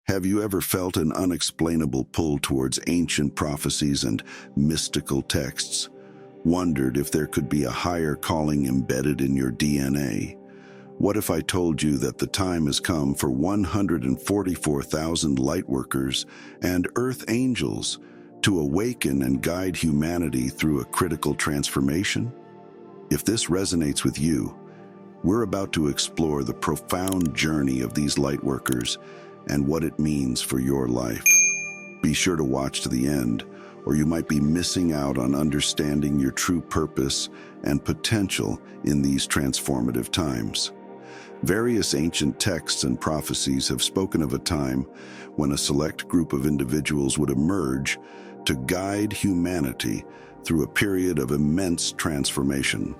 Have you ever felt an unexplainable pull towards ancient prophecies and mystical texts? Wondered if there could be a higher calling embedded in your DNA? What if I told you that the time has come for 144,000 lightworkers and earth angels to awaken and guide humanity through a critical transformation? If this resonates with you, we're about to explore the profound journey of these lightworkers and what it means for your life. Be sure to watch to the end, or you might be missing out on understanding your true purpose and potential in these transformative times. Various ancient texts and prophecies have spoken of a time when a select group of individuals would emerge to guide humanity through a period of immense transformation.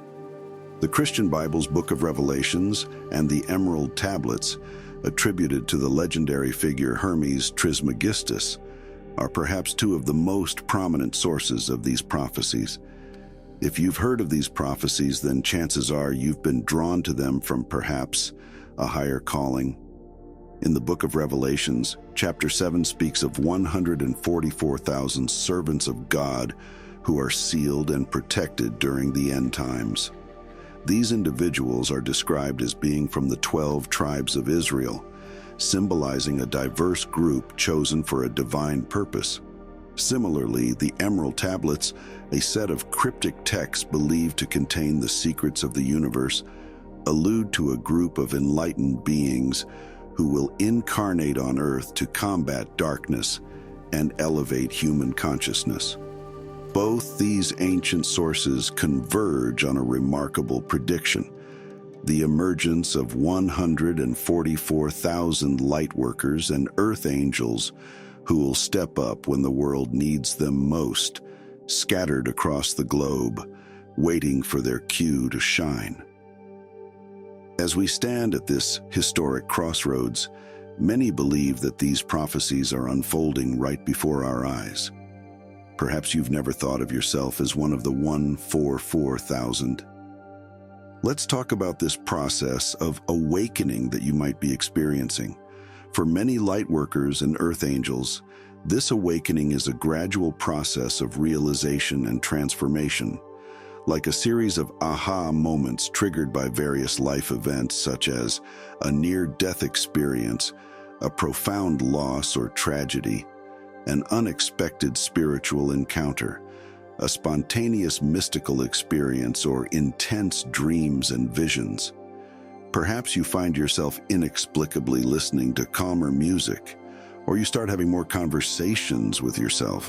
The Christian Bible's Book of Revelations and the Emerald Tablets, attributed to the legendary figure Hermes Trismegistus, are perhaps two of the most prominent sources of these prophecies. If you've heard of these prophecies, then chances are you've been drawn to them from perhaps a higher calling. In the Book of Revelations, chapter 7 speaks of 144,000 servants of God who are sealed and protected during the end times. These individuals are described as being from the 12 tribes of Israel, symbolizing a diverse group chosen for a divine purpose. Similarly, the Emerald Tablets, a set of cryptic texts believed to contain the secrets of the universe, allude to a group of enlightened beings who will incarnate on Earth to combat darkness and elevate human consciousness. Both these ancient sources converge on a remarkable prediction: the emergence of 144,000 lightworkers and earth angels who will step up when the world needs them most, scattered across the globe, waiting for their cue to shine. As we stand at this historic crossroads, many believe that these prophecies are unfolding right before our eyes. Perhaps you've never thought of yourself as one of the 144,000. Let's talk about this process of awakening that you might be experiencing. For many lightworkers and earth angels, this awakening is a gradual process of realization and transformation, like a series of aha moments triggered by various life events such as a near-death experience, a profound loss or tragedy, an unexpected spiritual encounter, a spontaneous mystical experience, or intense dreams and visions. Perhaps you find yourself inexplicably listening to calmer music, or you start having more conversations with yourself.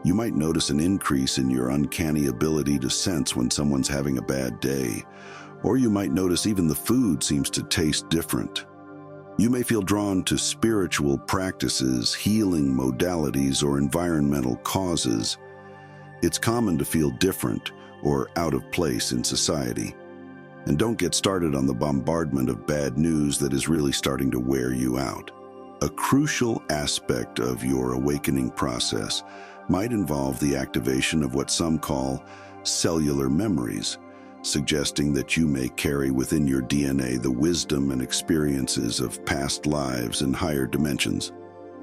You might notice an increase in your uncanny ability to sense when someone's having a bad day, or you might notice even the food seems to taste different. You may feel drawn to spiritual practices, healing modalities, or environmental causes. It's common to feel different or out of place in society. And don't get started on the bombardment of bad news that is really starting to wear you out. A crucial aspect of your awakening process might involve the activation of what some call cellular memories, suggesting that you may carry within your DNA the wisdom and experiences of past lives and higher dimensions.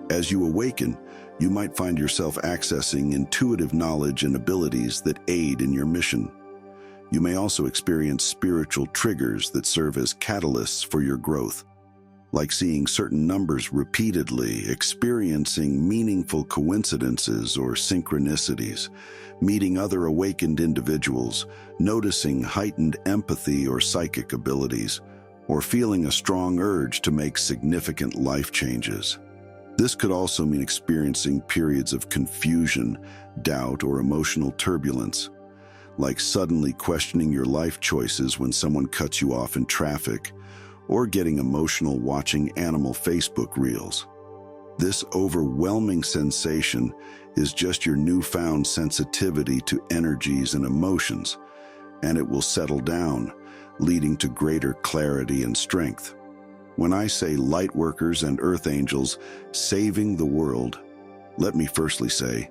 As you awaken, you might find yourself accessing intuitive knowledge and abilities that aid in your mission. You may also experience spiritual triggers that serve as catalysts for your growth, like seeing certain numbers repeatedly, experiencing meaningful coincidences or synchronicities, meeting other awakened individuals, noticing heightened empathy or psychic abilities, or feeling a strong urge to make significant life changes. This could also mean experiencing periods of confusion, doubt, or emotional turbulence, like suddenly questioning your life choices when someone cuts you off in traffic, or getting emotional watching animal Facebook reels. This overwhelming sensation is just your newfound sensitivity to energies and emotions, and it will settle down, leading to greater clarity and strength. When I say lightworkers and earth angels saving the world, let me firstly say,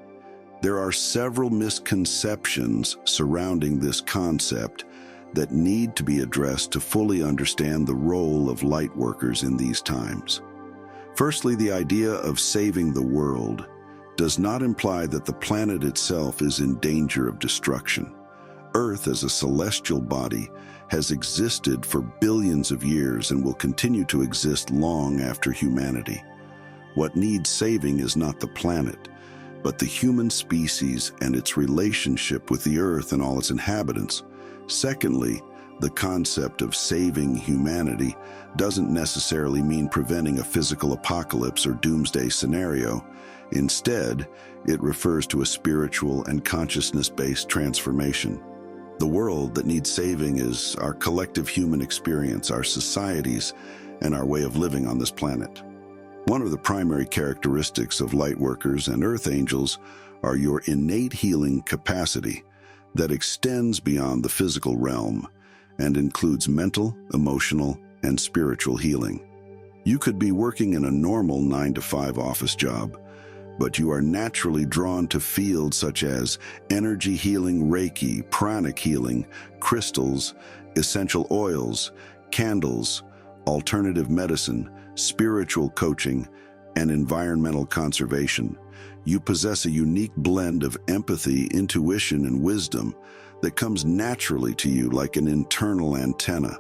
there are several misconceptions surrounding this concept that need to be addressed to fully understand the role of lightworkers in these times. Firstly, the idea of saving the world does not imply that the planet itself is in danger of destruction. Earth, as a celestial body, has existed for billions of years and will continue to exist long after humanity. What needs saving is not the planet, but the human species and its relationship with the Earth and all its inhabitants. Secondly, the concept of saving humanity doesn't necessarily mean preventing a physical apocalypse or doomsday scenario. Instead, it refers to a spiritual and consciousness-based transformation. The world that needs saving is our collective human experience, our societies, and our way of living on this planet. One of the primary characteristics of light workers and earth angels are your innate healing capacity that extends beyond the physical realm and includes mental, emotional, and spiritual healing. You could be working in a normal 9-to-5 office job, but you are naturally drawn to fields such as energy healing, Reiki, pranic healing, crystals, essential oils, candles, alternative medicine, spiritual coaching, and environmental conservation. You possess a unique blend of empathy, intuition, and wisdom that comes naturally to you like an internal antenna,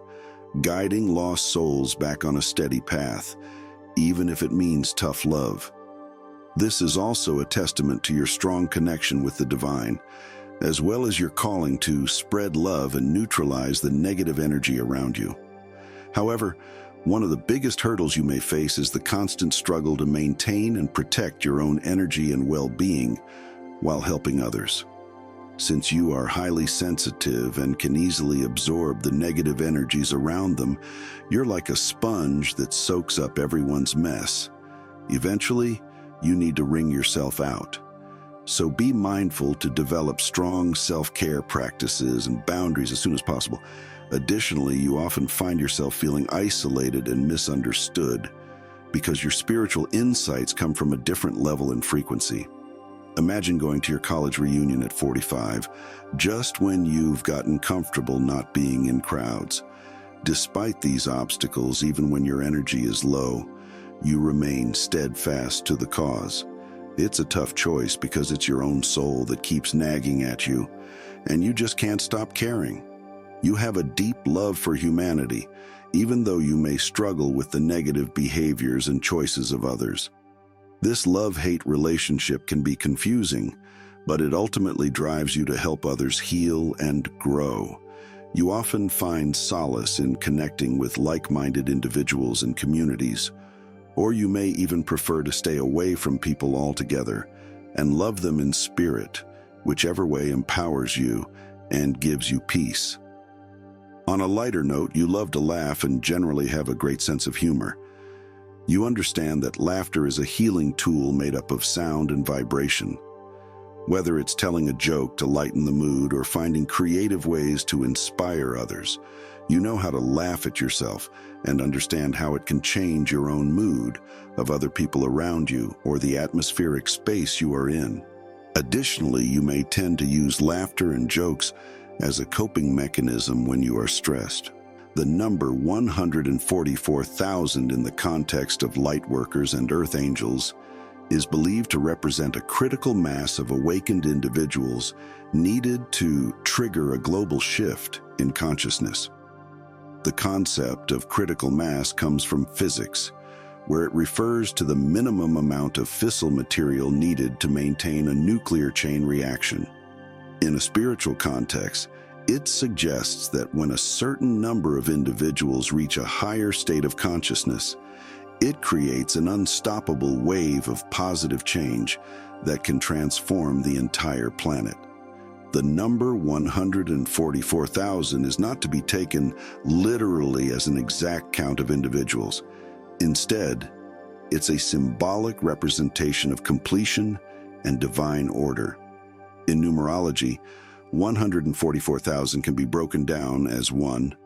guiding lost souls back on a steady path, even if it means tough love. This is also a testament to your strong connection with the divine, as well as your calling to spread love and neutralize the negative energy around you. However, one of the biggest hurdles you may face is the constant struggle to maintain and protect your own energy and well-being while helping others. Since you are highly sensitive and can easily absorb the negative energies around them, you're like a sponge that soaks up everyone's mess. Eventually, you need to wring yourself out. So be mindful to develop strong self-care practices and boundaries as soon as possible. Additionally, you often find yourself feeling isolated and misunderstood because your spiritual insights come from a different level and frequency. Imagine going to your college reunion at 45, just when you've gotten comfortable not being in crowds. Despite these obstacles, even when your energy is low, you remain steadfast to the cause. It's a tough choice because it's your own soul that keeps nagging at you, and you just can't stop caring. You have a deep love for humanity, even though you may struggle with the negative behaviors and choices of others. This love-hate relationship can be confusing, but it ultimately drives you to help others heal and grow. You often find solace in connecting with like-minded individuals and communities, or you may even prefer to stay away from people altogether and love them in spirit, whichever way empowers you and gives you peace. On a lighter note, you love to laugh and generally have a great sense of humor. You understand that laughter is a healing tool made up of sound and vibration. Whether it's telling a joke to lighten the mood or finding creative ways to inspire others, you know how to laugh at yourself and understand how it can change your own mood, of other people around you, or the atmospheric space you are in. Additionally, you may tend to use laughter and jokes as a coping mechanism when you are stressed. The number 144,000 in the context of light workers and earth angels is believed to represent a critical mass of awakened individuals needed to trigger a global shift in consciousness. The concept of critical mass comes from physics, where it refers to the minimum amount of fissile material needed to maintain a nuclear chain reaction. In a spiritual context, it suggests that when a certain number of individuals reach a higher state of consciousness, it creates an unstoppable wave of positive change that can transform the entire planet. The number 144,000 is not to be taken literally as an exact count of individuals. Instead, it's a symbolic representation of completion and divine order. In numerology, 144,000 can be broken down as 1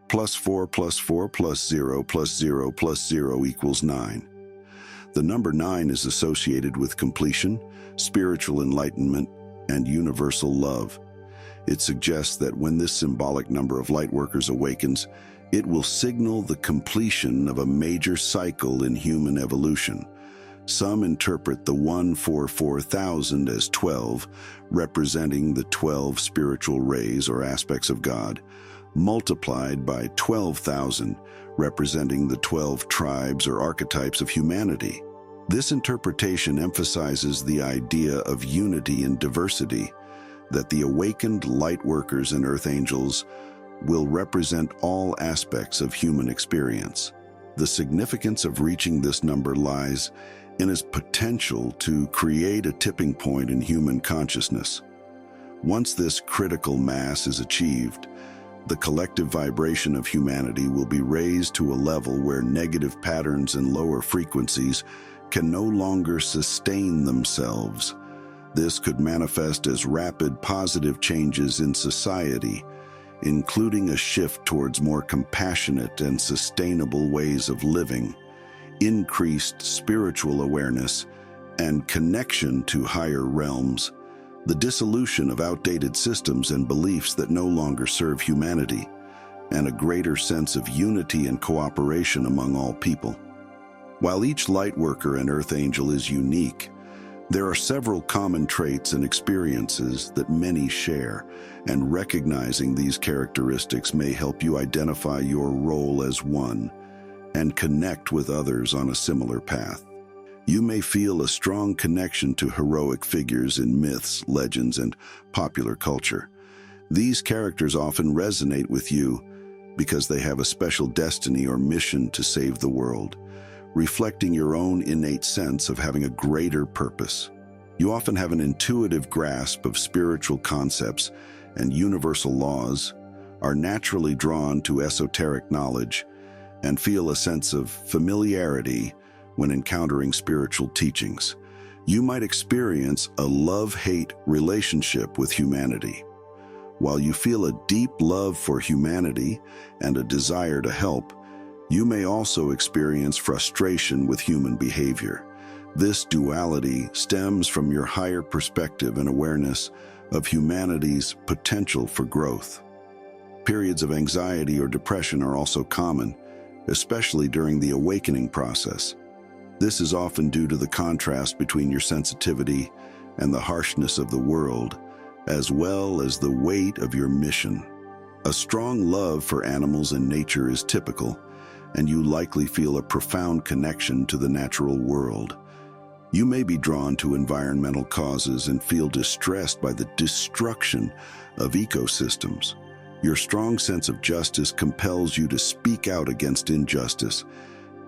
plus 4 plus 4 plus 0 plus 0 plus 0 equals 9. The number 9 is associated with completion, spiritual enlightenment, and universal love. It suggests that when this symbolic number of light workers awakens, It will signal the completion of a major cycle in human evolution. Some interpret the 144,000 as 12, representing the 12 spiritual rays or aspects of God, multiplied by 12,000, representing the 12 tribes or archetypes of humanity. This interpretation emphasizes the idea of unity in diversity, that the awakened light workers and earth angels will represent all aspects of human experience. The significance of reaching this number lies in its potential to create a tipping point in human consciousness. Once this critical mass is achieved, the collective vibration of humanity will be raised to a level where negative patterns and lower frequencies can no longer sustain themselves. This could manifest as rapid positive changes in society, including a shift towards more compassionate and sustainable ways of living, increased spiritual awareness, and connection to higher realms, the dissolution of outdated systems and beliefs that no longer serve humanity, and a greater sense of unity and cooperation among all people. While each light worker and earth angel is unique, there are several common traits and experiences that many share, and recognizing these characteristics may help you identify your role as one and connect with others on a similar path. You may feel a strong connection to heroic figures in myths, legends, and popular culture. These characters often resonate with you because they have a special destiny or mission to save the world, reflecting your own innate sense of having a greater purpose. You often have an intuitive grasp of spiritual concepts and universal laws, are naturally drawn to esoteric knowledge, and feel a sense of familiarity when encountering spiritual teachings. You might experience a love-hate relationship with humanity. While you feel a deep love for humanity and a desire to help, you may also experience frustration with human behavior. This duality stems from your higher perspective and awareness of humanity's potential for growth. Periods of anxiety or depression are also common, especially during the awakening process. This is often due to the contrast between your sensitivity and the harshness of the world, as well as the weight of your mission. A strong love for animals and nature is typical, and you likely feel a profound connection to the natural world. You may be drawn to environmental causes and feel distressed by the destruction of ecosystems. Your strong sense of justice compels you to speak out against injustice,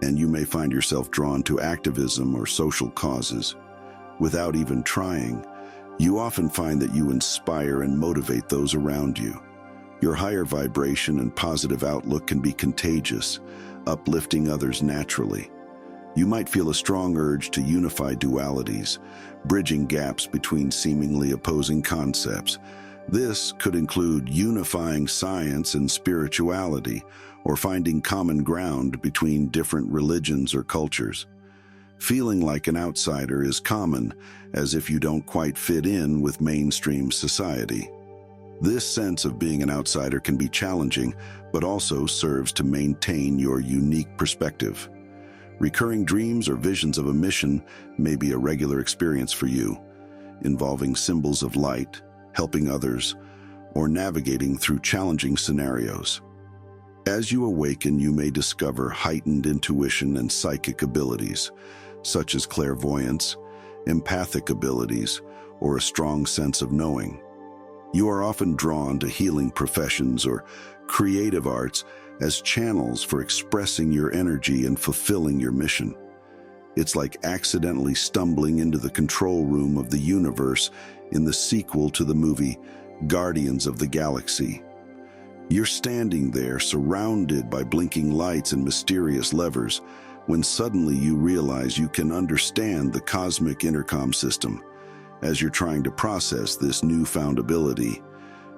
and you may find yourself drawn to activism or social causes. Without even trying, you often find that you inspire and motivate those around you. Your higher vibration and positive outlook can be contagious, uplifting others naturally. You might feel a strong urge to unify dualities, bridging gaps between seemingly opposing concepts. This could include unifying science and spirituality, or finding common ground between different religions or cultures. Feeling like an outsider is common, as if you don't quite fit in with mainstream society. This sense of being an outsider can be challenging, but also serves to maintain your unique perspective. Recurring dreams or visions of a mission may be a regular experience for you, involving symbols of light, helping others, or navigating through challenging scenarios. As you awaken, you may discover heightened intuition and psychic abilities, such as clairvoyance, empathic abilities, or a strong sense of knowing. You are often drawn to healing professions or creative arts as channels for expressing your energy and fulfilling your mission. It's like accidentally stumbling into the control room of the universe in the sequel to the movie Guardians of the Galaxy. You're standing there surrounded by blinking lights and mysterious levers when suddenly you realize you can understand the cosmic intercom system. As you're trying to process this newfound ability,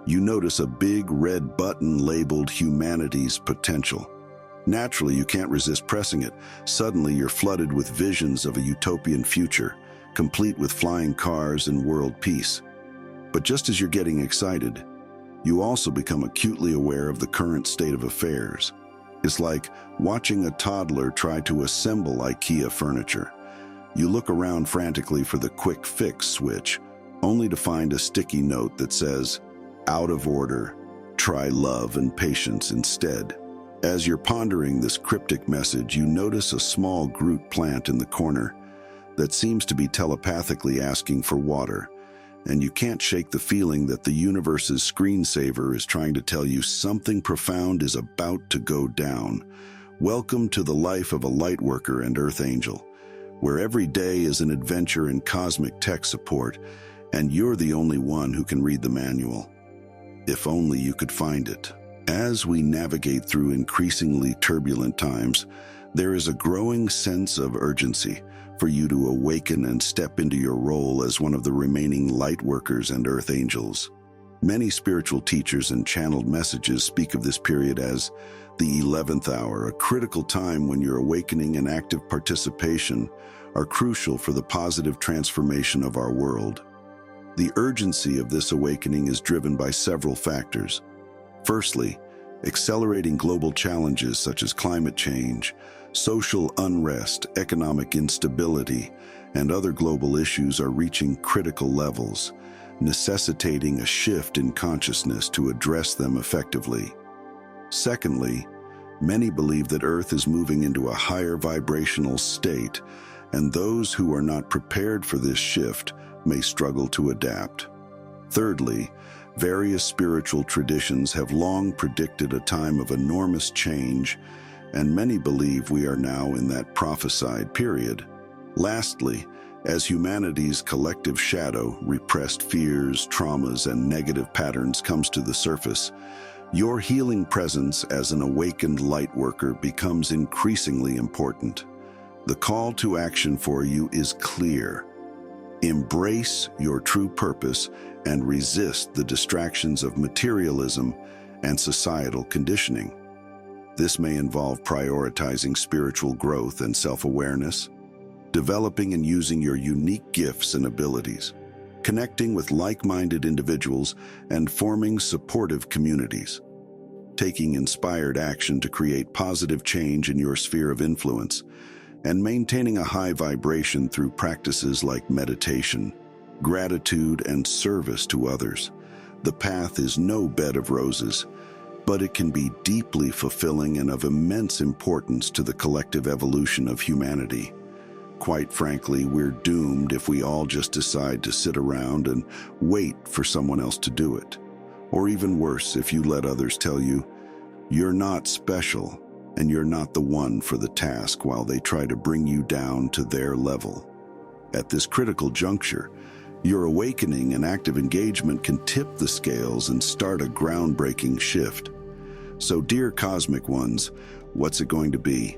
you notice a big red button labeled Humanity's Potential. Naturally, you can't resist pressing it. Suddenly, you're flooded with visions of a utopian future, complete with flying cars and world peace. But just as you're getting excited, you also become acutely aware of the current state of affairs. It's like watching a toddler try to assemble IKEA furniture. You look around frantically for the quick fix switch, only to find a sticky note that says, "Out of order. Try love and patience instead." As you're pondering this cryptic message, you notice a small Groot plant in the corner that seems to be telepathically asking for water, and you can't shake the feeling that the universe's screensaver is trying to tell you something profound is about to go down. Welcome to the life of a lightworker and earth angel, where every day is an adventure in cosmic tech support, and you're the only one who can read the manual. If only you could find it. As we navigate through increasingly turbulent times, there is a growing sense of urgency for you to awaken and step into your role as one of the remaining light workers and earth angels. Many spiritual teachers and channeled messages speak of this period as the 11th hour, a critical time when your awakening and active participation are crucial for the positive transformation of our world. The urgency of this awakening is driven by several factors. Firstly, accelerating global challenges such as climate change, social unrest, economic instability, and other global issues are reaching critical levels, necessitating a shift in consciousness to address them effectively. Secondly, many believe that Earth is moving into a higher vibrational state, and those who are not prepared for this shift may struggle to adapt. Thirdly, various spiritual traditions have long predicted a time of enormous change, and many believe we are now in that prophesied period. Lastly, as humanity's collective shadow, repressed fears, traumas, and negative patterns comes to the surface, your healing presence as an awakened light worker becomes increasingly important. The call to action for you is clear. Embrace your true purpose and resist the distractions of materialism and societal conditioning. This may involve prioritizing spiritual growth and self-awareness, developing and using your unique gifts and abilities, connecting with like-minded individuals, and forming supportive communities. Taking inspired action to create positive change in your sphere of influence, and maintaining a high vibration through practices like meditation, gratitude, and service to others. The path is no bed of roses, but it can be deeply fulfilling and of immense importance to the collective evolution of humanity. Quite frankly, we're doomed if we all just decide to sit around and wait for someone else to do it. Or even worse, if you let others tell you, you're not special and you're not the one for the task while they try to bring you down to their level. At this critical juncture, your awakening and active engagement can tip the scales and start a groundbreaking shift. So, dear Cosmic Ones, what's it going to be?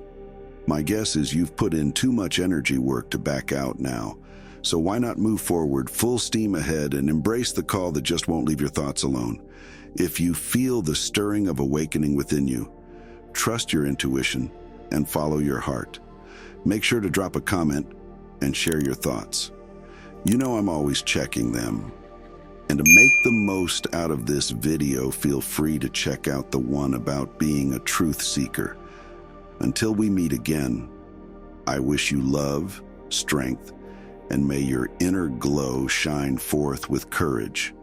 My guess is you've put in too much energy work to back out now. So why not move forward full steam ahead and embrace the call that just won't leave your thoughts alone? If you feel the stirring of awakening within you, trust your intuition and follow your heart. Make sure to drop a comment and share your thoughts. You know I'm always checking them. And to make the most out of this video, feel free to check out the one about being a truth seeker. Until we meet again, I wish you love, strength, and may your inner glow shine forth with courage.